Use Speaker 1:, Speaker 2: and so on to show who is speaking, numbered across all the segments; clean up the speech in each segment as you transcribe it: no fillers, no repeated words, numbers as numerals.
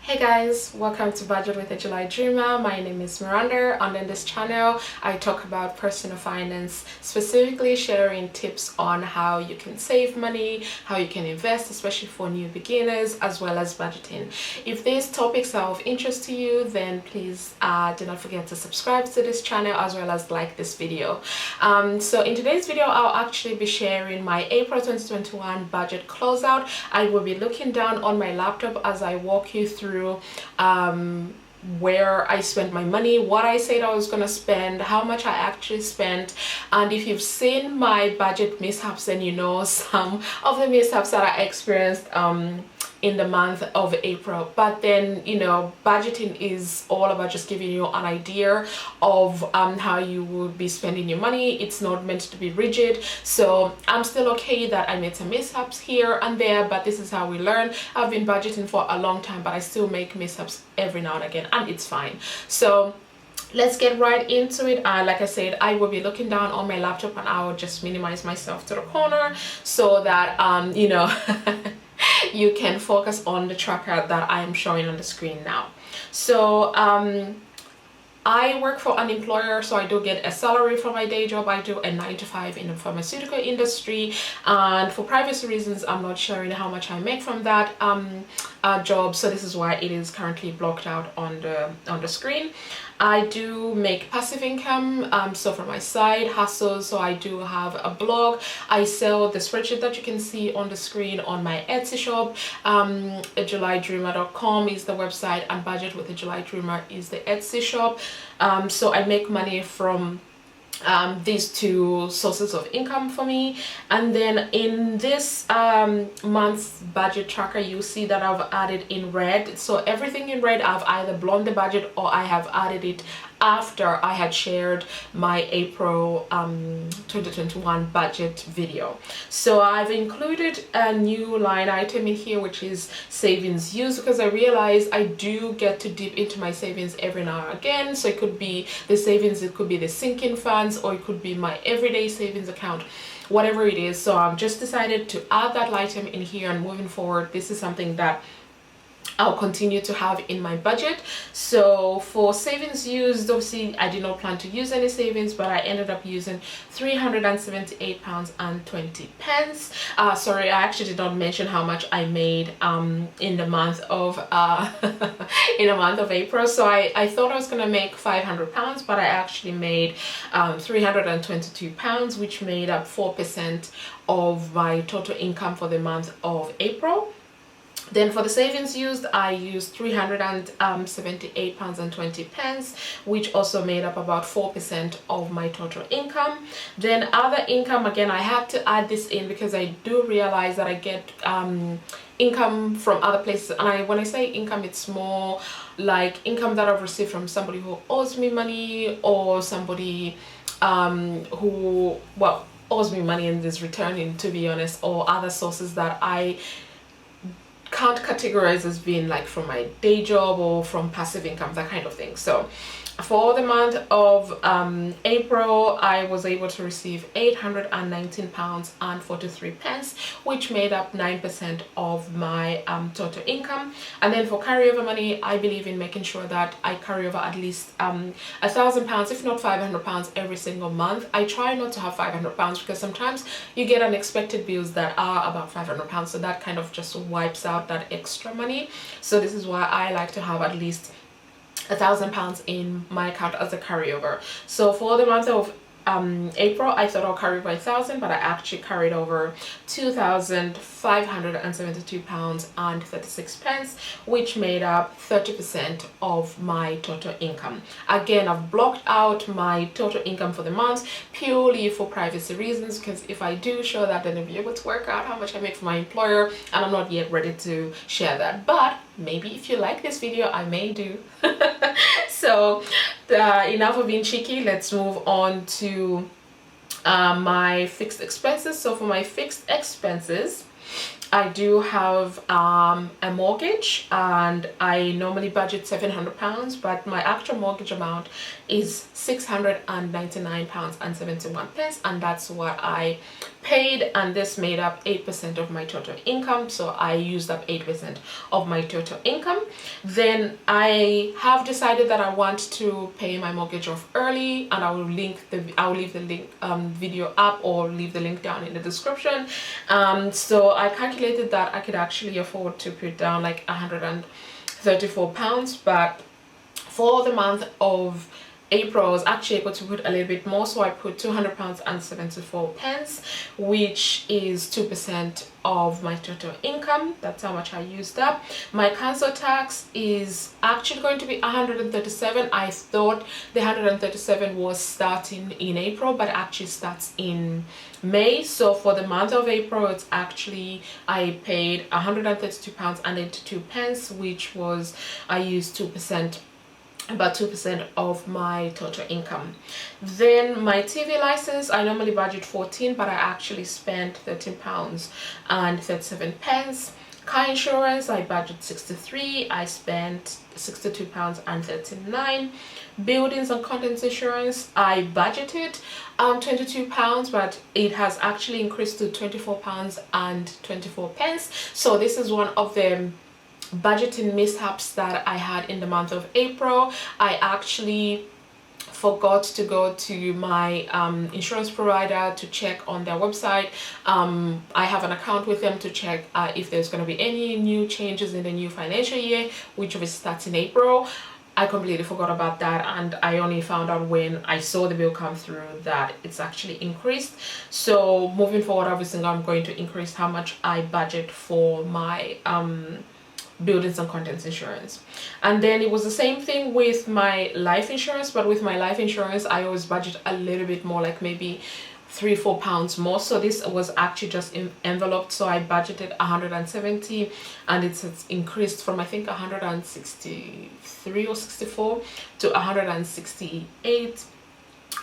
Speaker 1: Hey guys, welcome to Budget with a July Dreamer. My name is Miranda, and in this channel I talk about personal finance, specifically sharing tips on how you can save money, how you can invest, especially for new beginners, as well as budgeting. If these topics are of interest to you, then please do not forget to subscribe to this channel as well as like this video. So in today's video I'll actually be sharing my April 2021 budget closeout. I will be looking down on my laptop as I walk you through where I spent my money, what I said I was gonna spend, how much I actually spent. And if you've seen my budget mishaps, then you know some of the mishaps that I experienced in the month of April. But then, you know, budgeting is all about just giving you an idea of how you would be spending your money. It's not meant to be rigid, so I'm still okay that I made some mishaps here and there, but this is how we learn. I've been budgeting for a long time, but I still make mishaps every now and again, and it's fine. So let's get right into it. Like I said, I will be looking down on my laptop, and I will just minimize myself to the corner so that you know you can focus on the tracker that I am showing on the screen now. So I work for an employer, so I do get a salary for my day job. I do a 9 to 5 in the pharmaceutical industry, and for privacy reasons I'm not sharing how much I make from that job, so this is why it is currently blocked out on the screen. I do make passive income, so from my side hustles. So I do have a blog. I sell the spreadsheet that you can see on the screen on my Etsy shop. JulyDreamer.com is the website, and Budget with a July Dreamer is the Etsy shop. So I make money from these two sources of income for me. And then in this month's budget tracker, you see that I've added in red. So everything in red, I've either blown the budget or I have added it after I had shared my April 2021 budget video. So I've included a new line item in here, which is savings used, because I realize I do get to dip into my savings every now and again. So it could be the savings, it could be the sinking funds, or it could be my everyday savings account, whatever it is. So I've just decided to add that item in here, and moving forward this is something that I'll continue to have in my budget. So for savings used, obviously I did not plan to use any savings, but I ended up using £378.20. Sorry, I actually did not mention how much I made in the month of in the month of April. So I thought I was gonna make £500, but I actually made £322, which made up 4% of my total income for the month of April. Then for the savings used, I used £378.20, which also made up about 4% of my total income. Then other income, again, I had to add this in because I do realize that I get income from other places. And when I say income, it's more like income that I've received from somebody who owes me money, or somebody who, well, owes me money and is returning, to be honest, or other sources that I can't categorize as being like from my day job or from passive income, that kind of thing. So for the month of April, I was able to receive £819.43, which made up 9% of my total income. And then for carryover money, I believe in making sure that I carry over at least £1,000, if not £500 every single month. I try not to have £500 because sometimes you get unexpected bills that are about £500, so that kind of just wipes out that extra money. So this is why I like to have at least £1,000 in my account as a carryover. So for the month of April, I thought I'll carry over 1,000, but I actually carried over £2,572.36, which made up 30% of my total income. Again, I've blocked out my total income for the month purely for privacy reasons, because if I do show that, then I'll be able to work out how much I make for my employer, and I'm not yet ready to share that. But maybe if you like this video, I may do. So enough of being cheeky, let's move on to my fixed expenses. So for my fixed expenses, I do have a mortgage, and I normally budget £700, but my actual mortgage amount is £699.71, and that's what I paid, and this made up 8% of my total income, so I used up 8% of my total income. Then I have decided that I want to pay my mortgage off early, and I'll leave the link video up, or leave the link down in the description. So I calculated that I could actually afford to put down like £134, but for the month of April I was actually able to put a little bit more, so I put £200.74, which is 2% of my total income. That's how much I used up. My council tax is actually going to be 137. I thought the 137 was starting in April, but it actually starts in May. So for the month of April, it's actually, I paid £132.82, which was, I used 2%, about 2% of my total income. Then my TV license, I normally budget 14, but I actually spent £13.37. Car insurance, I budget 63, I spent £62.39. Buildings and contents insurance, I budgeted £22, but it has actually increased to £24.24. So this is one of the budgeting mishaps that I had in the month of April. I actually forgot to go to my insurance provider to check on their website. I have an account with them to check if there's going to be any new changes in the new financial year, which obviously starts in April. I completely forgot about that, and I only found out when I saw the bill come through that it's actually increased. So moving forward, obviously I'm going to increase how much I budget for my buildings and contents insurance. And then it was the same thing with my life insurance, but with my life insurance I always budget a little bit more, like maybe £3-4 more. So this was actually just enveloped, so I budgeted 170, and it's increased from I think 163 or 64 to 168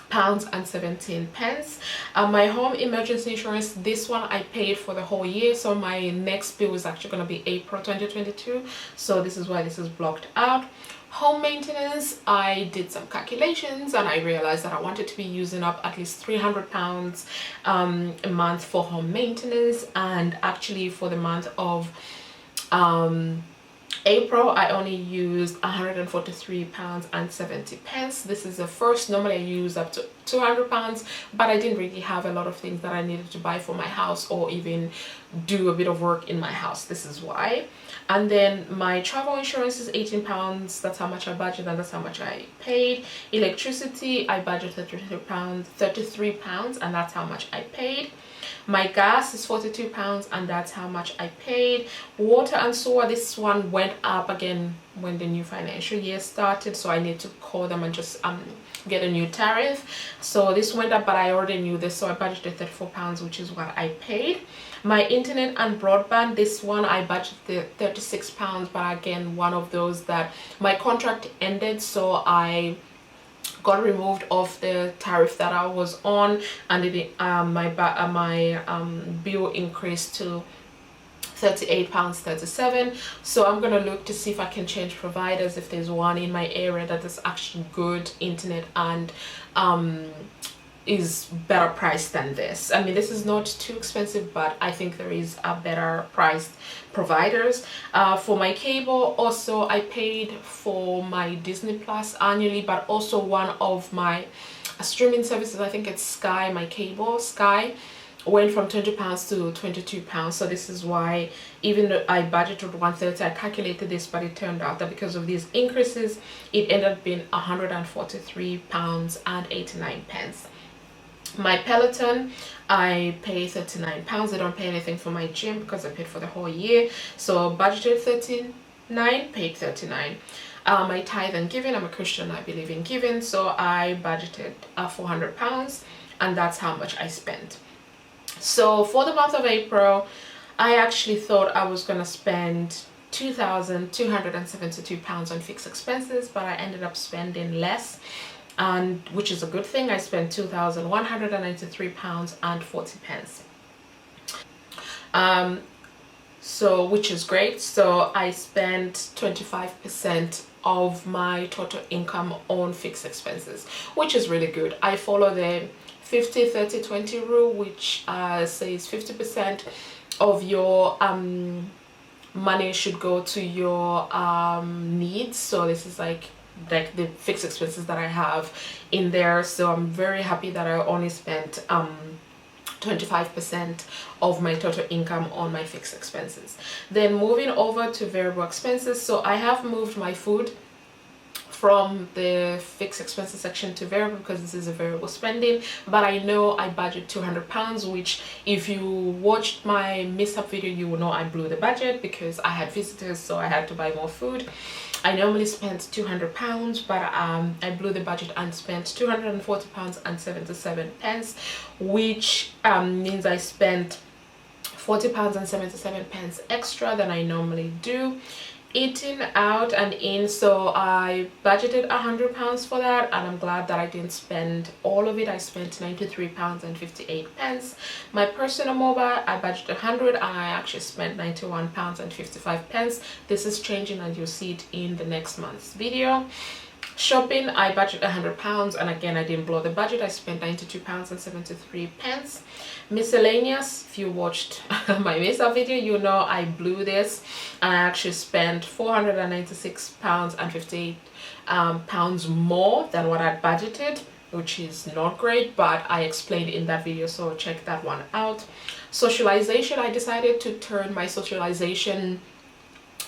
Speaker 1: pounds and 17 pence. My home emergency insurance, this one I paid for the whole year, so my next bill is actually going to be April 2022, so this is why this is blocked out. Home maintenance, I did some calculations and I realized that I wanted to be using up at least £300 a month for home maintenance, and actually for the month of April I only used £143.70. This is the first. Normally I use up to £200, but I didn't really have a lot of things that I needed to buy for my house or even do a bit of work in my house. This is why. And then my travel insurance is £18. That's how much I budgeted, and that's how much I paid. Electricity, I budgeted £33, and that's how much I paid. My gas is £42, and that's how much I paid. Water and sewer, this one went up again when the new financial year started, so I need to call them and just get a new tariff. So this went up, but I already knew this, so I budgeted £34, which is what I paid. My internet and broadband, this one I budgeted £36, but again, one of those that my contract ended, so I got removed off the tariff that I was on, and my bill increased to £38.37. So I'm gonna look to see if I can change providers, if there's one in my area that is actually good internet and is better priced than this. I mean, this is not too expensive, but I think there is a better priced providers. For my cable, also I paid for my Disney Plus annually, but also one of my streaming services, I think it's Sky, my cable Sky, went from £20 to £22. So this is why, even though I budgeted 130, I calculated this, but it turned out that because of these increases it ended up being £143.89. My Peloton, I pay £39. I don't pay anything for my gym because I paid for the whole year, so budgeted 39, paid 39. My tithe and giving, I'm a Christian, I believe in giving, so I budgeted £400, and that's how much I spent. So for the month of April, I actually thought I was gonna spend £2,272 on fixed expenses, but I ended up spending less, and which is a good thing. I spent £2,193.40. so which is great. So I spent 25% of my total income on fixed expenses, which is really good. I follow the 50-30-20 rule, which says 50% of your money should go to your needs. So this is like the fixed expenses that I have in there. So I'm very happy that I only spent 25% of my total income on my fixed expenses. Then moving over to variable expenses, so I have moved my food from the fixed expenses section to variable because this is a variable spending, but I know I budget 200 pounds, which if you watched my mishap video, you will know I blew the budget because I had visitors, so I had to buy more food. I normally spent 200 pounds, but I blew the budget and spent 240 pounds and 77 pence, which means I spent 40 pounds and 77 pence extra than I normally do eating out and in. So I budgeted 100 pounds for that, and I'm glad that I didn't spend all of it. I spent 93 pounds and 58 pence. My personal mobile, I budgeted 100 and I actually spent 91 pounds and 55 pence. This is changing and you'll see it in the next month's video. Shopping, I budgeted 100 pounds, and again I didn't blow the budget. I spent 92 pounds and 73 pence. Miscellaneous, if you watched my mishap video, you know I blew this, and I actually spent 496 pounds and 58 pounds more than what I budgeted, which is not great, but I explained in that video, so check that one out. Socialization, I decided to turn my socialization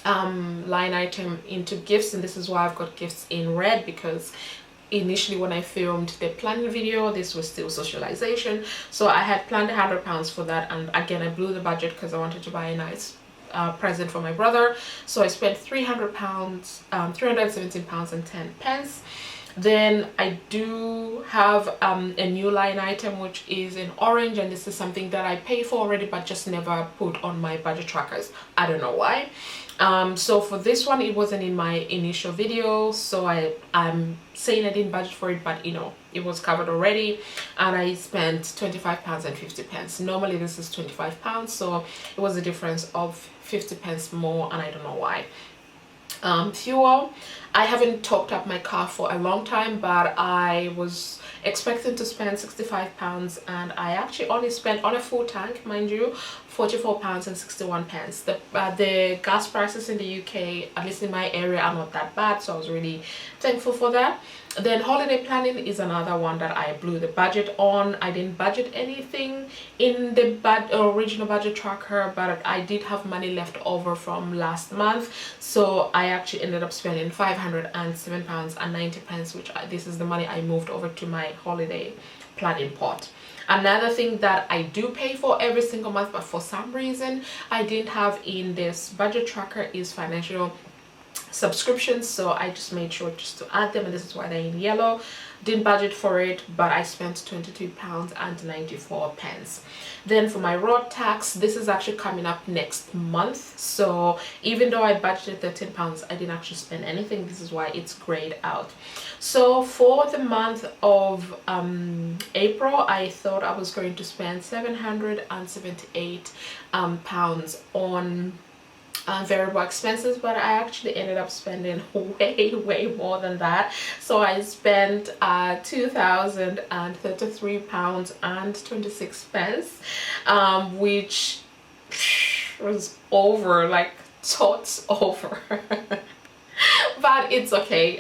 Speaker 1: line item into gifts, and this is why I've got gifts in red, because initially when I filmed the planning video, this was still socialization. So I had planned 100 pounds for that, and again I blew the budget because I wanted to buy a nice present for my brother. So I spent 300 pounds, 317 pounds and 10 pence. Then I do have a new line item, which is in orange, and this is something that I pay for already but just never put on my budget trackers. I don't know why. So for this one, it wasn't in my initial video, so I'm saying I didn't budget for it, but you know, it was covered already, and I spent 25 pounds and 50 pence. Normally this is 25 pounds, so it was a difference of 50 pence more, and I don't know why. Fuel, I haven't topped up my car for a long time, but I was expecting to spend 65 pounds, and I actually only spent, on a full tank mind you, 44 pounds and 61 pence. The gas prices in the UK, at least in my area, are not that bad, so I was really thankful for that. Then holiday planning is another one that I blew the budget on. I didn't budget anything in the original budget tracker, but I did have money left over from last month, so I actually ended up spending 507 pounds and 90 pence, which this is the money I moved over to my holiday planning pot. Another thing that I do pay for every single month, but for some reason I didn't have in this budget tracker, is financial subscriptions. So I just made sure just to add them, and this is why they're in yellow. Didn't budget for it, but I spent 22 pounds and 94 pence. Then for my road tax, this is actually coming up next month, so even though I budgeted 13 pounds, I didn't actually spend anything. This is why it's grayed out. So for the month of April, I thought I was going to spend 778 pounds on variable expenses, but I actually ended up spending way more than that. So I spent 2,033 pounds and 26 pence, which was over, like tots over. But it's okay.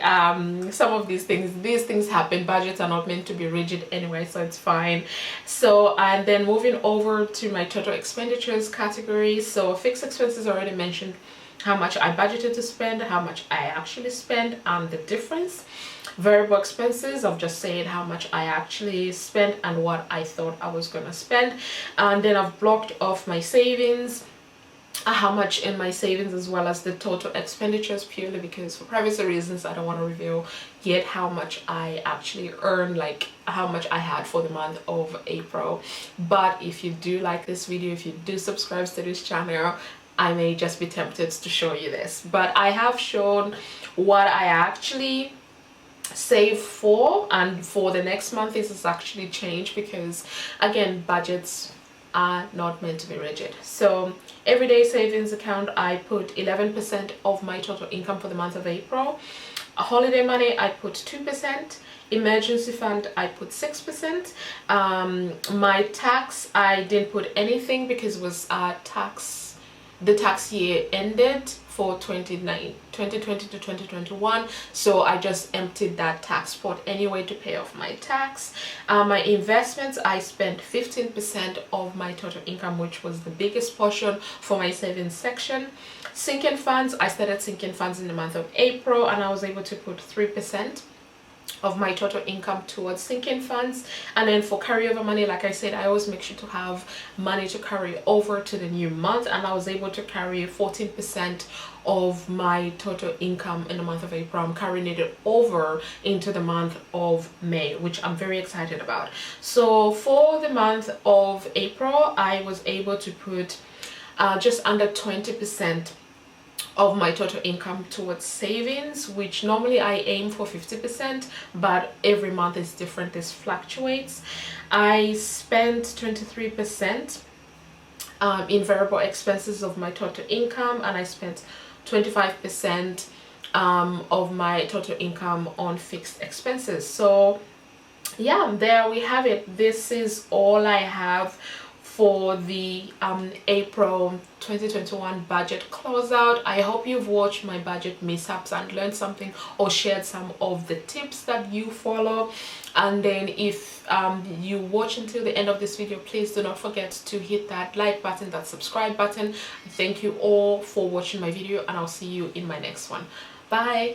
Speaker 1: Some of these things happen. Budgets are not meant to be rigid anyway, so it's fine. So, and then moving over to my total expenditures category. So fixed expenses, already mentioned how much I budgeted to spend, how much I actually spend, and the difference. Variable expenses, I've just said how much I actually spent and what I thought I was gonna spend. And then I've blocked off my savings, how much in my savings, as well as the total expenditures, purely because for privacy reasons I don't want to reveal yet how much I actually earned, like how much I had for the month of April. But if you do like this video, if you do subscribe to this channel, I may just be tempted to show you this. But I have shown what I actually save for, and for the next month this has actually changed because again budgets are not meant to be rigid. So everyday savings account, I put 11% of my total income for the month of April. Holiday money, I put 2%. Emergency fund, I put 6%. My tax, I didn't put anything because it was the tax year ended for 2020 to 2021, so I just emptied that tax pot anyway to pay off my tax. My investments, I spent 15% of my total income, which was the biggest portion for my savings section. Sinking funds, I started sinking funds in the month of April, and I was able to put 3% of my total income towards sinking funds. And then for carryover money, like I said, I always make sure to have money to carry over to the new month, and I was able to carry 14% of my total income in the month of April. I'm carrying it over into the month of May, which I'm very excited about. So for the month of April, I was able to put just under 20% of my total income towards savings, which normally I aim for 50%, but every month is different, this fluctuates. I spent 23% in variable expenses of my total income, and I spent 25% of my total income on fixed expenses. So yeah, there we have it. This is all I have for the April 2021 budget closeout. I hope you've watched my budget mishaps and learned something or shared some of the tips that you follow. And then if you watch until the end of this video, please do not forget to hit that like button, that subscribe button. Thank you all for watching my video, and I'll see you in my next one. Bye.